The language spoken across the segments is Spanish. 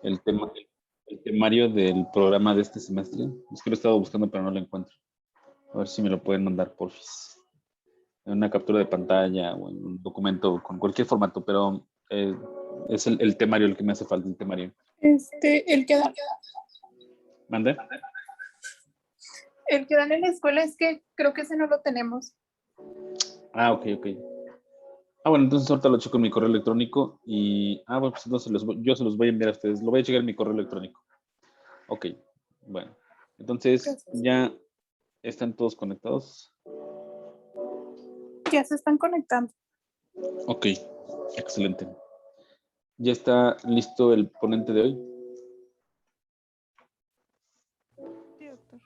el tema, el temario del programa de este semestre. Es que lo he estado buscando, pero no lo encuentro. A ver si me lo pueden mandar, porfis. En una captura de pantalla o en un documento con cualquier formato, pero es el temario el que me hace falta, el temario. El que dan, ¿Mande? el que dan en la escuela es que creo que ese no lo tenemos. Ah, ok. Bueno, entonces ahorita lo checo en mi correo electrónico y, bueno, pues entonces yo se los voy a enviar a ustedes. Lo voy a checar en mi correo electrónico. Ok, bueno. Entonces, Gracias. ¿ya están todos conectados? Ya se están conectando. Ok, excelente. ¿Ya está listo el ponente de hoy? Sí, doctor.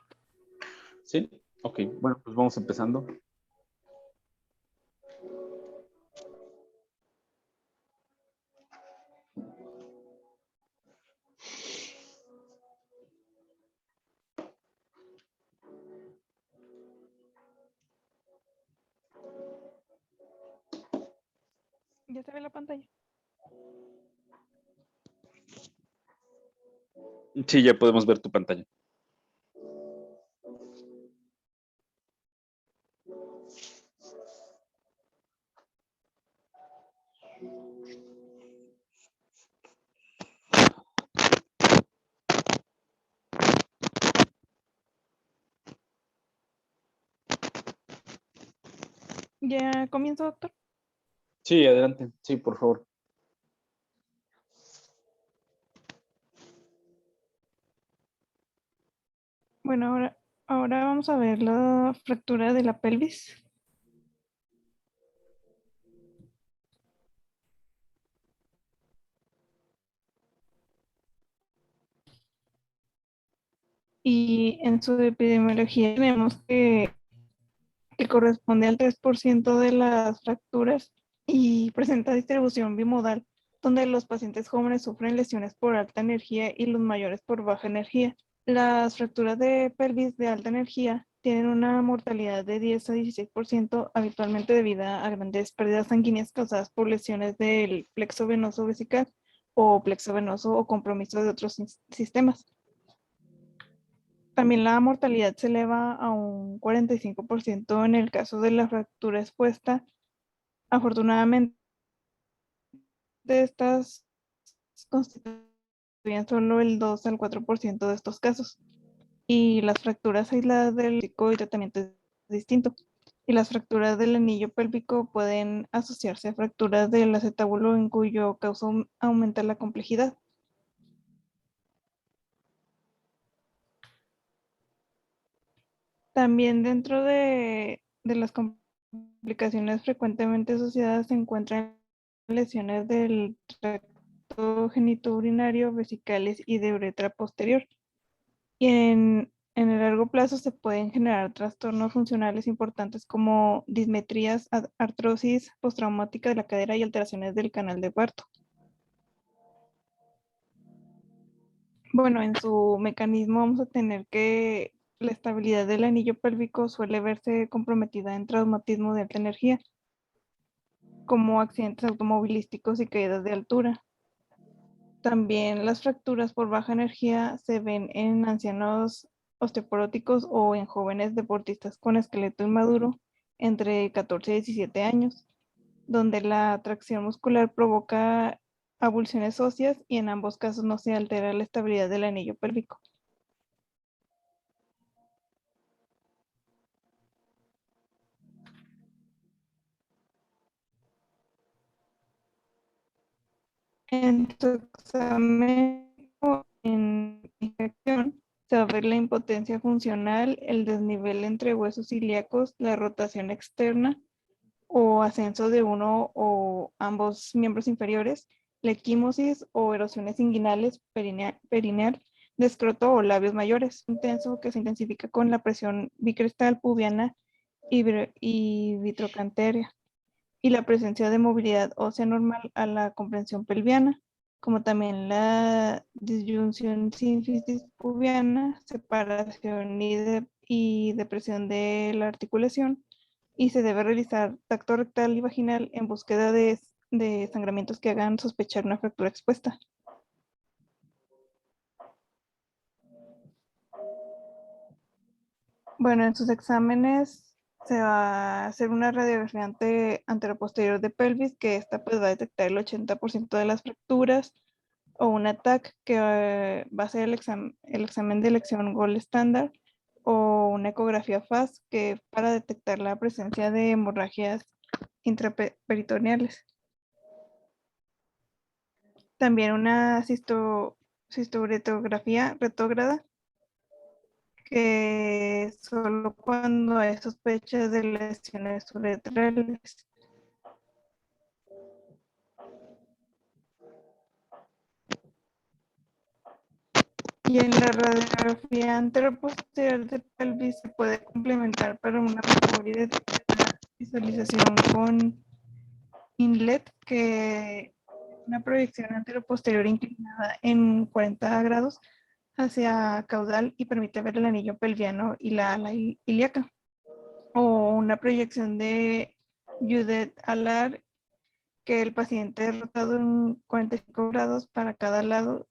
Sí, ok. Bueno, pues vamos empezando. ¿Ya se ve la pantalla? Sí, ya podemos ver tu pantalla. ¿Ya comienzo, doctor? Sí, adelante. Sí, por favor. Bueno, ahora vamos a ver la fractura de la pelvis. Y en su epidemiología tenemos que corresponde al 3% de las fracturas y presenta distribución bimodal, donde los pacientes jóvenes sufren lesiones por alta energía y los mayores por baja energía. Las fracturas de pelvis de alta energía tienen una mortalidad de 10 a 16%, habitualmente debido a grandes pérdidas sanguíneas causadas por lesiones del plexo venoso vesical o plexo venoso o compromiso de otros sistemas. También la mortalidad se eleva a un 45% en el caso de la fractura expuesta. Afortunadamente, estas constituyen solo el 2 al 4% de estos casos. Y las fracturas aisladas del pélvico y tratamiento es distinto. Y las fracturas del anillo pélvico pueden asociarse a fracturas del acetábulo en cuyo causa aumenta la complejidad. También dentro de las complicaciones frecuentemente asociadas se encuentran lesiones del tracto genitourinario, vesicales y de uretra posterior. Y en el largo plazo se pueden generar trastornos funcionales importantes como dismetrías, artrosis postraumática de la cadera y alteraciones del canal de parto. Bueno, en su mecanismo vamos a tener que la estabilidad del anillo pélvico suele verse comprometida en traumatismo de alta energía, como accidentes automovilísticos y caídas de altura. También las fracturas por baja energía se ven en ancianos osteoporóticos o en jóvenes deportistas con esqueleto inmaduro entre 14 y 17 años, donde la tracción muscular provoca avulsiones óseas y en ambos casos no se altera la estabilidad del anillo pélvico. En tu examen en infección se va a ver la impotencia funcional, el desnivel entre huesos ilíacos, la rotación externa o ascenso de uno o ambos miembros inferiores, la equimosis o erosiones inguinales, perineal, de escroto o labios mayores, intenso que se intensifica con la presión bicrestal, pubiana y vitrocantérea, y la presencia de movilidad ósea normal a la comprensión pelviana, como también la disyunción sínfisis pubiana, separación y depresión de la articulación, y se debe realizar tacto rectal y vaginal en búsqueda de sangramientos que hagan sospechar una fractura expuesta. Bueno, en sus exámenes se va a hacer una radiografía anteroposterior de pelvis, que esta pues va a detectar el 80% de las fracturas, o un ATAC, que va a ser el examen de elección Gold Standard, o una ecografía FAST, que para detectar la presencia de hemorragias intraperitoneales. También una cistoretografía retrógrada, que solo cuando hay sospechas de lesiones uretrales. Y en la radiografía anteroposterior de pelvis se puede complementar para una mejor y detallada visualización con inlet, que es una proyección anteroposterior inclinada en 40 grados hacia caudal y permite ver el anillo pelviano y la ala ilíaca. O una proyección de Judet alar, que el paciente es rotado en 45 grados para cada lado,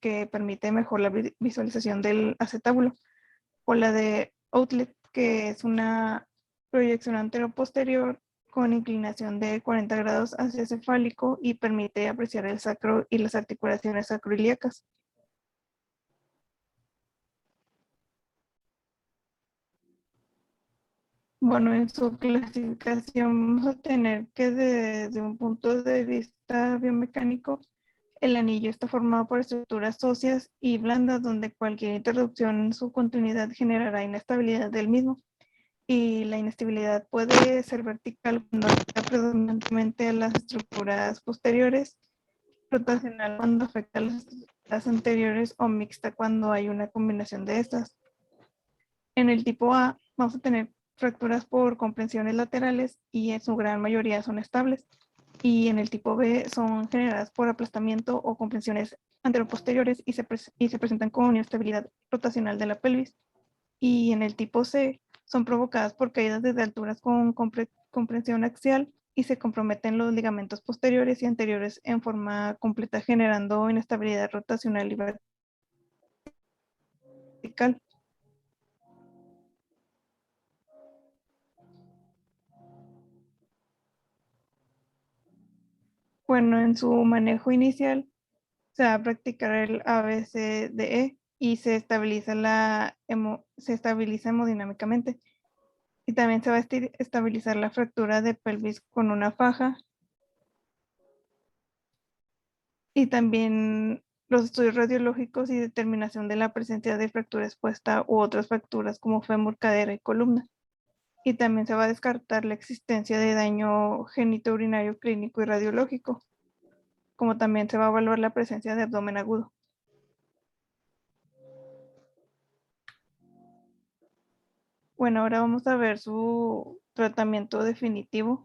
que permite mejor la visualización del acetábulo. O la de outlet, que es una proyección anteroposterior con inclinación de 40 grados hacia cefálico y permite apreciar el sacro y las articulaciones sacroiliacas. Bueno, en su clasificación vamos a tener que desde un punto de vista biomecánico, el anillo está formado por estructuras óseas y blandas, donde cualquier interrupción en su continuidad generará inestabilidad del mismo. Y la inestabilidad puede ser vertical cuando afecta predominantemente a las estructuras posteriores, rotacional cuando afecta a las anteriores, o mixta cuando hay una combinación de estas. En el tipo A vamos a tener fracturas por comprensiones laterales y en su gran mayoría son estables. Y en el tipo B son generadas por aplastamiento o comprensiones anteroposteriores y se presentan con inestabilidad rotacional de la pelvis. Y en el tipo C son provocadas por caídas desde alturas con comprensión axial y se comprometen los ligamentos posteriores y anteriores en forma completa, generando inestabilidad rotacional y vertical. Bueno, en su manejo inicial se va a practicar el ABCDE y se estabiliza hemodinámicamente. Y también se va a estabilizar la fractura de pelvis con una faja. Y también los estudios radiológicos y determinación de la presencia de fractura expuesta u otras fracturas como fémur, cadera y columna. Y también se va a descartar la existencia de daño genitourinario clínico y radiológico, como también se va a evaluar la presencia de abdomen agudo. Bueno, ahora vamos a ver su tratamiento definitivo.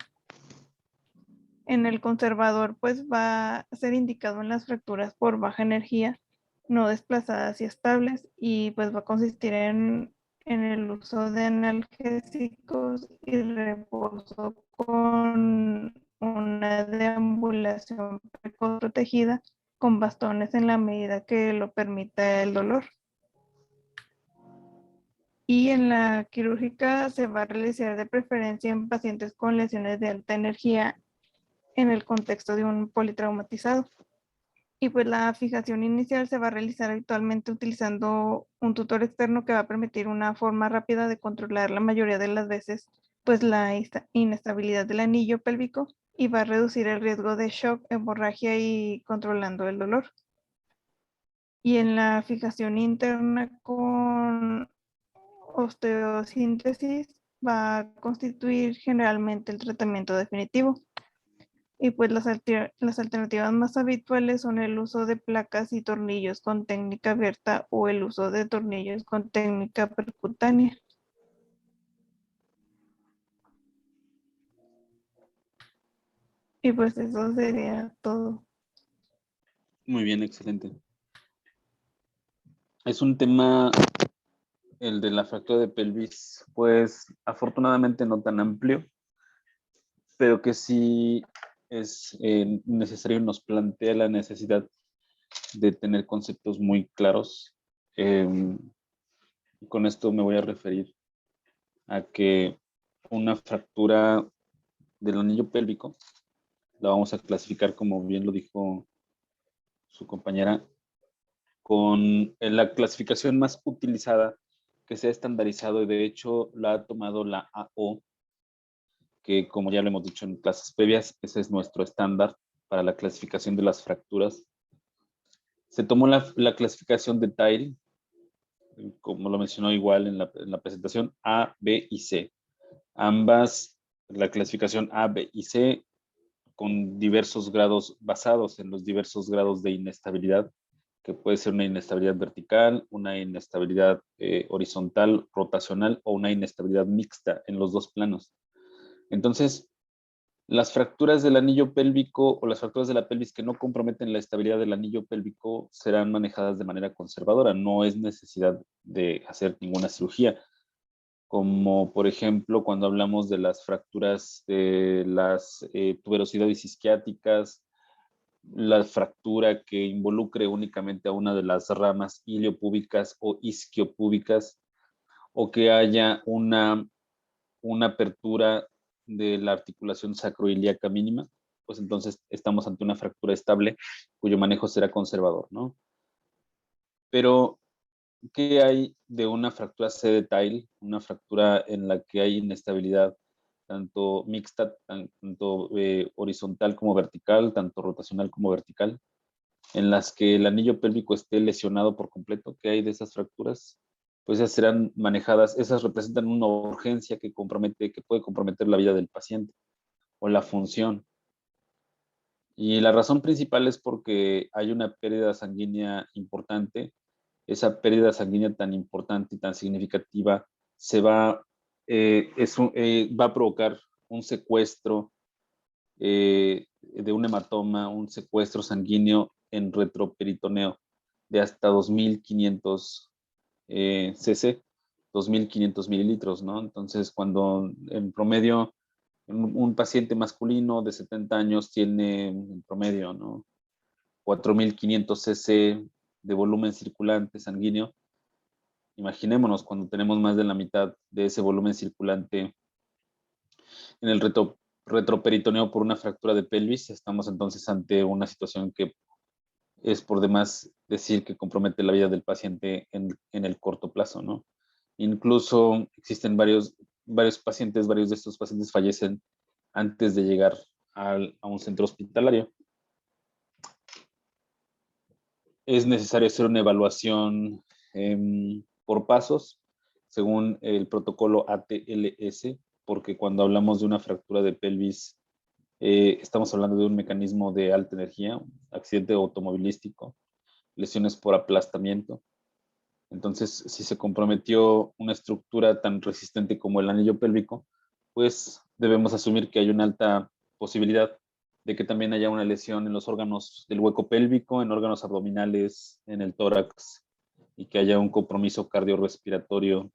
En el conservador, pues va a ser indicado en las fracturas por baja energía, no desplazadas y estables, y pues va a consistir en el uso de analgésicos y reposo con una deambulación precoz protegida con bastones en la medida que lo permita el dolor. Y en la quirúrgica se va a realizar de preferencia en pacientes con lesiones de alta energía en el contexto de un politraumatizado. Y pues la fijación inicial se va a realizar habitualmente utilizando un tutor externo que va a permitir una forma rápida de controlar la mayoría de las veces pues la inestabilidad del anillo pélvico, y va a reducir el riesgo de shock, hemorragia y controlando el dolor. Y en la fijación interna con osteosíntesis va a constituir generalmente el tratamiento definitivo. Y pues las alternativas más habituales son el uso de placas y tornillos con técnica abierta o el uso de tornillos con técnica percutánea. Y pues eso sería todo. Muy bien, excelente. Es un tema, el de la fractura de pelvis, pues afortunadamente no tan amplio, pero que sí es necesario, nos plantea la necesidad de tener conceptos muy claros. Y con esto me voy a referir a que una fractura del anillo pélvico la vamos a clasificar, como bien lo dijo su compañera, con la clasificación más utilizada que se ha estandarizado, y de hecho la ha tomado la AO, que como ya lo hemos dicho en clases previas, ese es nuestro estándar para la clasificación de las fracturas. Se tomó la clasificación de Tile, como lo mencionó igual en la presentación, A, B y C. Ambas, la clasificación A, B y C, con diversos grados, basados en los diversos grados de inestabilidad, que puede ser una inestabilidad vertical, una inestabilidad horizontal, rotacional, o una inestabilidad mixta en los dos planos. Entonces, las fracturas del anillo pélvico o las fracturas de la pelvis que no comprometen la estabilidad del anillo pélvico serán manejadas de manera conservadora. No es necesidad de hacer ninguna cirugía, como por ejemplo cuando hablamos de las fracturas de las tuberosidades isquiáticas, la fractura que involucre únicamente a una de las ramas iliopúbicas o isquiopúbicas, o que haya una apertura de la articulación sacroiliaca mínima, pues entonces estamos ante una fractura estable cuyo manejo será conservador, ¿no? Pero, ¿qué hay de una fractura C de Tile? Una fractura en la que hay inestabilidad tanto mixta, tanto horizontal como vertical, tanto rotacional como vertical, en las que el anillo pélvico esté lesionado por completo. ¿Qué hay de esas fracturas? Pues esas serán manejadas, esas representan una urgencia que puede comprometer la vida del paciente o la función. Y la razón principal es porque hay una pérdida sanguínea importante. Esa pérdida sanguínea tan importante y tan significativa va a provocar un secuestro de un hematoma, un secuestro sanguíneo en retroperitoneo de hasta 2.500 cc, 2.500 mililitros, ¿no? Entonces, cuando en promedio un paciente masculino de 70 años tiene en promedio, ¿no? 4.500 cc de volumen circulante sanguíneo, imaginémonos cuando tenemos más de la mitad de ese volumen circulante en el retroperitoneo por una fractura de pelvis, estamos entonces ante una situación que es por demás decir que compromete la vida del paciente en el corto plazo, ¿no? Incluso existen varios pacientes, varios de estos pacientes fallecen antes de llegar a un centro hospitalario. Es necesario hacer una evaluación por pasos, según el protocolo ATLS, porque cuando hablamos de una fractura de pelvis, estamos hablando de un mecanismo de alta energía, accidente automovilístico, lesiones por aplastamiento. Entonces, si se comprometió una estructura tan resistente como el anillo pélvico, pues debemos asumir que hay una alta posibilidad de que también haya una lesión en los órganos del hueco pélvico, en órganos abdominales, en el tórax, y que haya un compromiso cardiorrespiratorio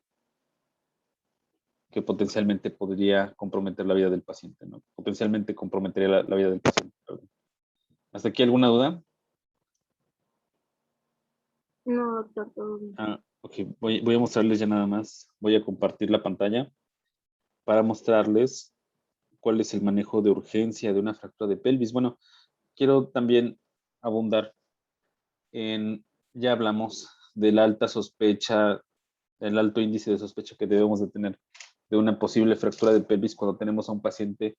que potencialmente podría comprometer la vida del paciente, ¿no? Potencialmente comprometería la vida del paciente. Perdón. ¿Hasta aquí alguna duda? No, doctor, todo bien. Ok, voy a mostrarles ya nada más. Voy a compartir la pantalla para mostrarles cuál es el manejo de urgencia de una fractura de pelvis. Bueno, quiero también abundar ya hablamos de la alta sospecha, el alto índice de sospecha que debemos de tener de una posible fractura de pelvis cuando tenemos a un paciente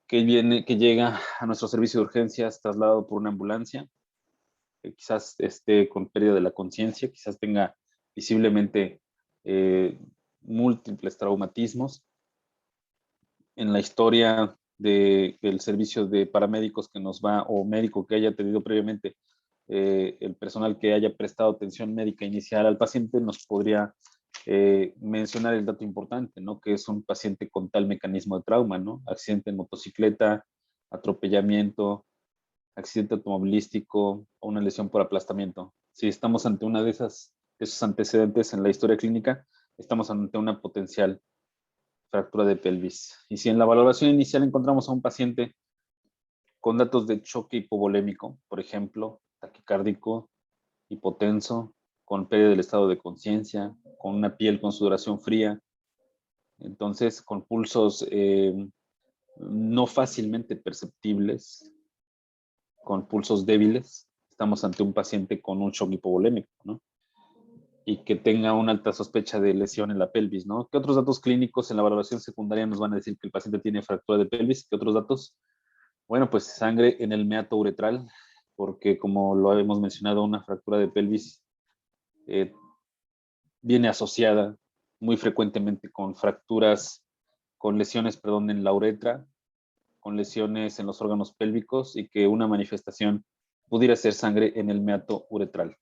que llega a nuestro servicio de urgencias trasladado por una ambulancia, que quizás esté con pérdida de la conciencia, quizás tenga visiblemente múltiples traumatismos. En la historia del servicio de paramédicos que nos va, o médico que haya tenido previamente, el personal que haya prestado atención médica inicial al paciente nos podría mencionar el dato importante, ¿no? Que es un paciente con tal mecanismo de trauma, ¿no? Accidente en motocicleta, atropellamiento, accidente automovilístico o una lesión por aplastamiento. Si estamos ante una de esos antecedentes en la historia clínica, estamos ante una potencial fractura de pelvis. Y si en la valoración inicial encontramos a un paciente con datos de choque hipovolémico, por ejemplo, taquicárdico, hipotenso, con pérdida del estado de conciencia, con una piel con sudoración fría, Entonces, con pulsos no fácilmente perceptibles, con pulsos débiles, estamos ante un paciente con un shock hipovolémico, ¿no? Y que tenga una alta sospecha de lesión en la pelvis, ¿no? ¿Qué otros datos clínicos en la valoración secundaria nos van a decir que el paciente tiene fractura de pelvis? ¿Qué otros datos? Bueno, pues sangre en el meato uretral, porque como lo hemos mencionado, una fractura de pelvis viene asociada muy frecuentemente con fracturas, con lesiones, perdón, en la uretra, con lesiones en los órganos pélvicos y que una manifestación pudiera ser sangre en el meato uretral,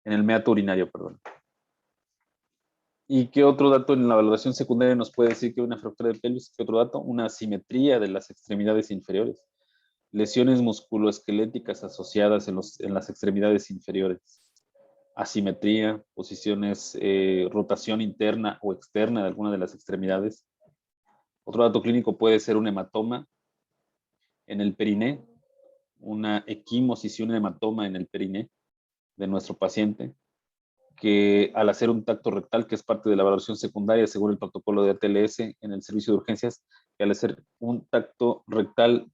en el meato urinario, perdón. ¿Y qué otro dato en la valoración secundaria nos puede decir que una fractura de pelvis? ¿Qué otro dato? Una asimetría de las extremidades inferiores. Lesiones musculoesqueléticas asociadas en las extremidades inferiores. Asimetría, posiciones, rotación interna o externa de alguna de las extremidades. Otro dato clínico puede ser un hematoma en el periné, una equimosis y un hematoma en el periné de nuestro paciente, que al hacer un tacto rectal, que es parte de la evaluación secundaria según el protocolo de ATLS en el servicio de urgencias, que al hacer un tacto rectal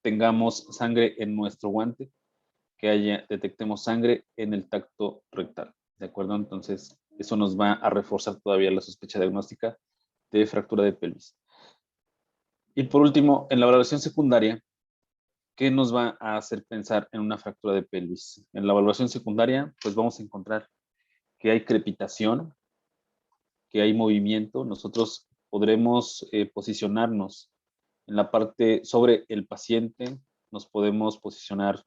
tengamos sangre en nuestro guante, que detectemos sangre en el tacto rectal, ¿de acuerdo? Entonces, eso nos va a reforzar todavía la sospecha diagnóstica de fractura de pelvis. Y por último, en la evaluación secundaria, ¿qué nos va a hacer pensar en una fractura de pelvis? En la evaluación secundaria, pues vamos a encontrar que hay crepitación, que hay movimiento. Nosotros podremos posicionarnos en la parte sobre el paciente, nos podemos posicionar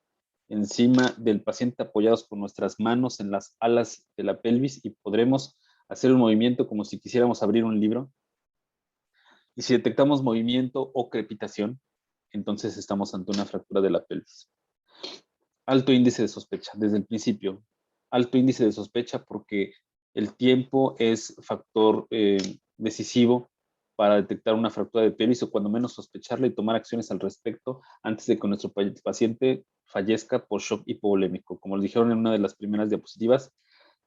encima del paciente apoyados con nuestras manos en las alas de la pelvis y podremos hacer un movimiento como si quisiéramos abrir un libro. Y si detectamos movimiento o crepitación, entonces estamos ante una fractura de la pelvis. Alto índice de sospecha desde el principio. Alto índice de sospecha porque el tiempo es factor decisivo para detectar una fractura de pelvis o cuando menos sospecharla y tomar acciones al respecto antes de que nuestro paciente fallezca por shock hipovolémico. Como les dijeron en una de las primeras diapositivas,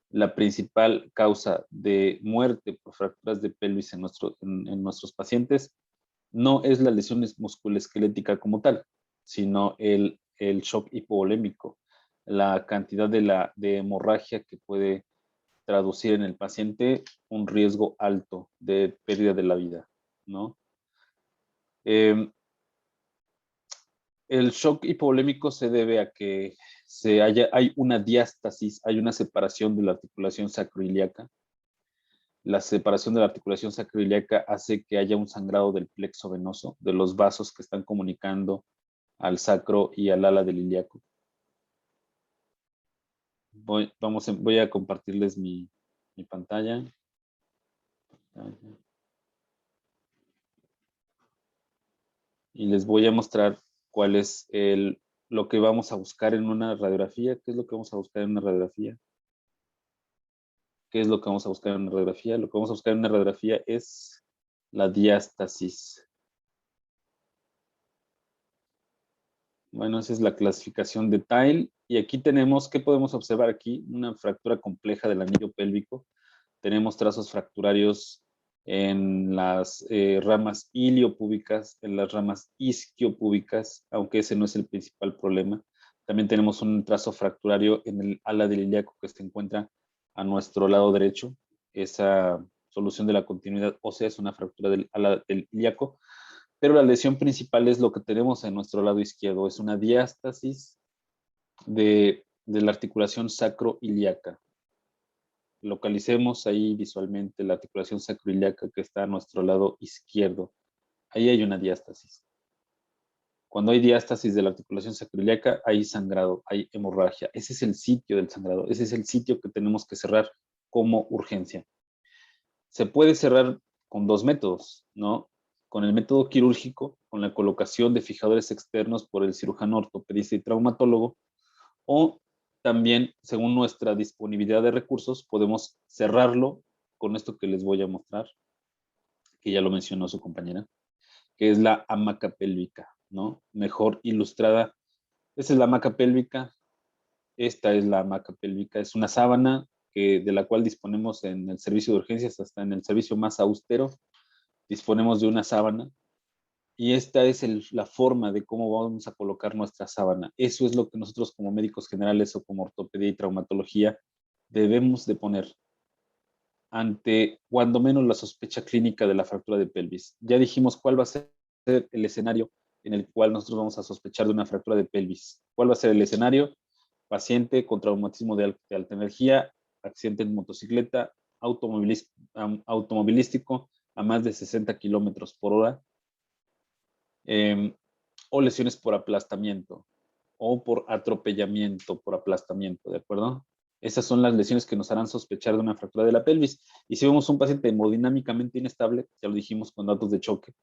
la principal causa de muerte por fracturas de pelvis en nuestros pacientes no es la lesión musculoesquelética como tal, sino el shock hipovolémico, la cantidad de hemorragia que puede traducir en el paciente un riesgo alto de pérdida de la vida, ¿no? El shock hipovolémico se debe a que hay una diástasis, hay una separación de la articulación sacroiliaca. La separación de la articulación sacroiliaca hace que haya un sangrado del plexo venoso, de los vasos que están comunicando al sacro y al ala del ilíaco. Voy a compartirles mi pantalla. Y les voy a mostrar cuál es lo que vamos a buscar en una radiografía. ¿Qué es lo que vamos a buscar en una radiografía? ¿Qué es lo que vamos a buscar en una radiografía? Lo que vamos a buscar en una radiografía es la diástasis. Bueno, esa es la clasificación de Tile. Y aquí tenemos, ¿qué podemos observar aquí? Una fractura compleja del anillo pélvico. Tenemos trazos fracturarios en las ramas iliopúbicas, en las ramas isquiopúbicas, aunque ese no es el principal problema. También tenemos un trazo fracturario en el ala del ilíaco que se encuentra a nuestro lado derecho. Esa solución de la continuidad ósea es una fractura del ala del ilíaco, pero la lesión principal es lo que tenemos en nuestro lado izquierdo, es una diástasis de la articulación sacroiliaca. Localicemos ahí visualmente la articulación sacroiliaca que está a nuestro lado izquierdo. Ahí hay una diástasis. Cuando hay diástasis de la articulación sacroiliaca, hay sangrado, hay hemorragia. Ese es el sitio del sangrado, ese es el sitio que tenemos que cerrar como urgencia. Se puede cerrar con dos métodos, ¿no? Con el método quirúrgico, con la colocación de fijadores externos por el cirujano ortopedista y traumatólogo, o también, según nuestra disponibilidad de recursos, podemos cerrarlo con esto que les voy a mostrar, que ya lo mencionó su compañera, que es la hamaca pélvica, ¿no? Mejor ilustrada. Esta es la hamaca pélvica, esta es la hamaca pélvica, es una sábana de la cual disponemos en el servicio de urgencias, hasta en el servicio más austero, disponemos de una sábana. Y esta es la forma de cómo vamos a colocar nuestra sábana. Eso es lo que nosotros como médicos generales o como ortopedia y traumatología debemos de poner ante cuando menos la sospecha clínica de la fractura de pelvis. Ya dijimos cuál va a ser el escenario en el cual nosotros vamos a sospechar de una fractura de pelvis. ¿Cuál va a ser el escenario? Paciente con traumatismo de alta energía, accidente en motocicleta, automovilístico a más de 60 kilómetros por hora, o lesiones por aplastamiento o por atropellamiento por aplastamiento, ¿de acuerdo? Esas son las lesiones que nos harán sospechar de una fractura de la pelvis. Y si vemos un paciente hemodinámicamente inestable, ya lo dijimos con datos de choque,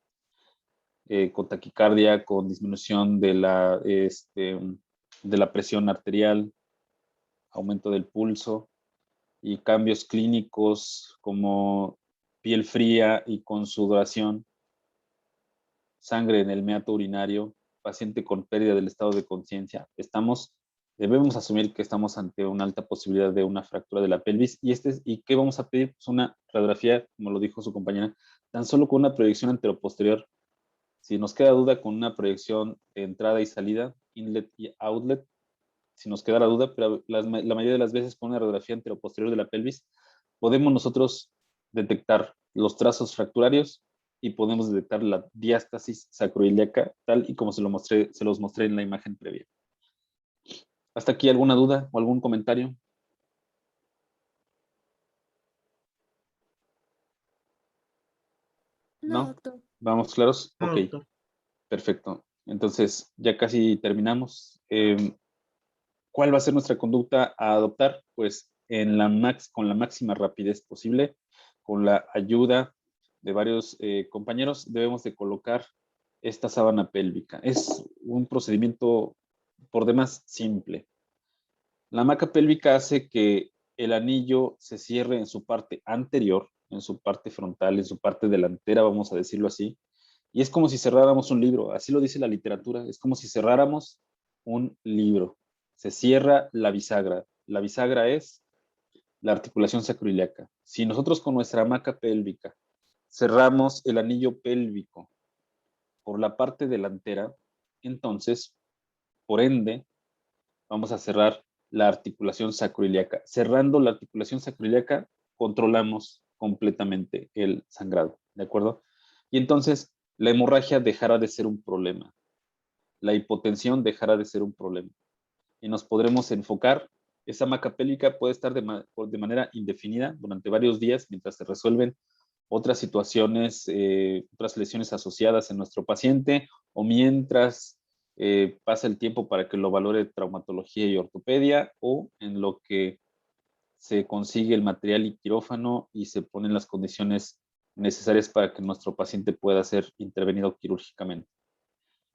con taquicardia, con disminución de la presión arterial, aumento del pulso y cambios clínicos como piel fría y con sudoración, sangre en el meato urinario, paciente con pérdida del estado de conciencia, debemos asumir que estamos ante una alta posibilidad de una fractura de la pelvis. ¿Y qué vamos a pedir? Pues una radiografía, como lo dijo su compañera, tan solo con una proyección anteroposterior. Si nos queda duda con una proyección de entrada y salida, inlet y outlet, si nos queda la duda, pero la mayoría de las veces con una radiografía anteroposterior de la pelvis, podemos nosotros detectar los trazos fracturarios y podemos detectar la diástasis sacroiliaca, tal y como se los mostré en la imagen previa. ¿Hasta aquí alguna duda o algún comentario? No, ¿No? doctor. ¿Vamos claros? No, Ok, doctor. perfecto. Entonces, ya casi terminamos. ¿Cuál va a ser nuestra conducta a adoptar? Pues con la máxima rapidez posible, con la ayuda de varios compañeros, debemos de colocar esta sábana pélvica. Es un procedimiento por demás simple. La hamaca pélvica hace que el anillo se cierre en su parte anterior, en su parte frontal, en su parte delantera, vamos a decirlo así, y es como si cerráramos un libro, así lo dice la literatura, es como si cerráramos un libro. Se cierra la bisagra. La bisagra es la articulación sacroiliaca. Si nosotros con nuestra hamaca pélvica cerramos el anillo pélvico por la parte delantera, entonces, por ende, vamos a cerrar la articulación sacroiliaca. Cerrando la articulación sacroiliaca, controlamos completamente el sangrado, ¿de acuerdo? Y entonces la hemorragia dejará de ser un problema. La hipotensión dejará de ser un problema. Y nos podremos enfocar. Esa hamaca pélvica puede estar de manera indefinida durante varios días mientras se resuelven otras situaciones, otras lesiones asociadas en nuestro paciente o mientras pasa el tiempo para que lo valore traumatología y ortopedia o en lo que se consigue el material y quirófano y se ponen las condiciones necesarias para que nuestro paciente pueda ser intervenido quirúrgicamente.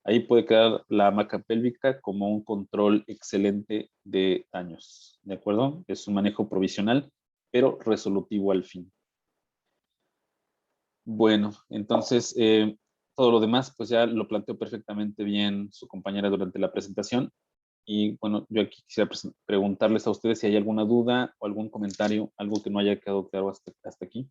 Ahí puede quedar la hamaca pélvica como un control excelente de daños, ¿de acuerdo? Es un manejo provisional, pero resolutivo al fin. Bueno, entonces todo lo demás pues ya lo planteó perfectamente bien su compañera durante la presentación y bueno, yo aquí quisiera preguntarles a ustedes si hay alguna duda o algún comentario, algo que no haya quedado claro hasta aquí.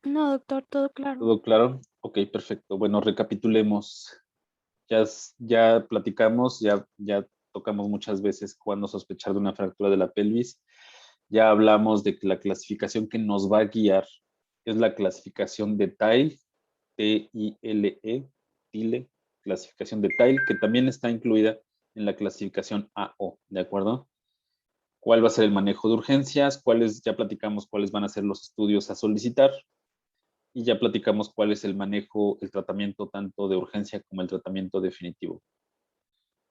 No, doctor, todo claro. ¿Todo claro? Ok, perfecto. Bueno, recapitulemos. Ya platicamos, ya tocamos muchas veces cuándo sospechar de una fractura de la pelvis. Ya hablamos de que la clasificación que nos va a guiar es la clasificación de Tile, T-I-L-E, TILE, clasificación de Tile, que también está incluida en la clasificación AO, ¿de acuerdo? ¿Cuál va a ser el manejo de urgencias? Ya platicamos cuáles van a ser los estudios a solicitar y ya platicamos cuál es el manejo, el tratamiento tanto de urgencia como el tratamiento definitivo.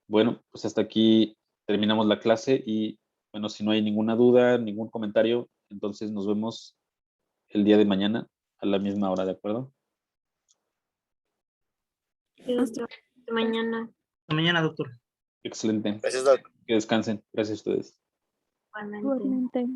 Bueno, pues hasta aquí terminamos la clase y bueno, si no hay ninguna duda, ningún comentario, entonces nos vemos el día de mañana a la misma hora, ¿de acuerdo? Sí, doctor. Mañana. Hasta mañana, doctor. Excelente. Gracias, Doc. Que descansen. Gracias a ustedes. Igualmente.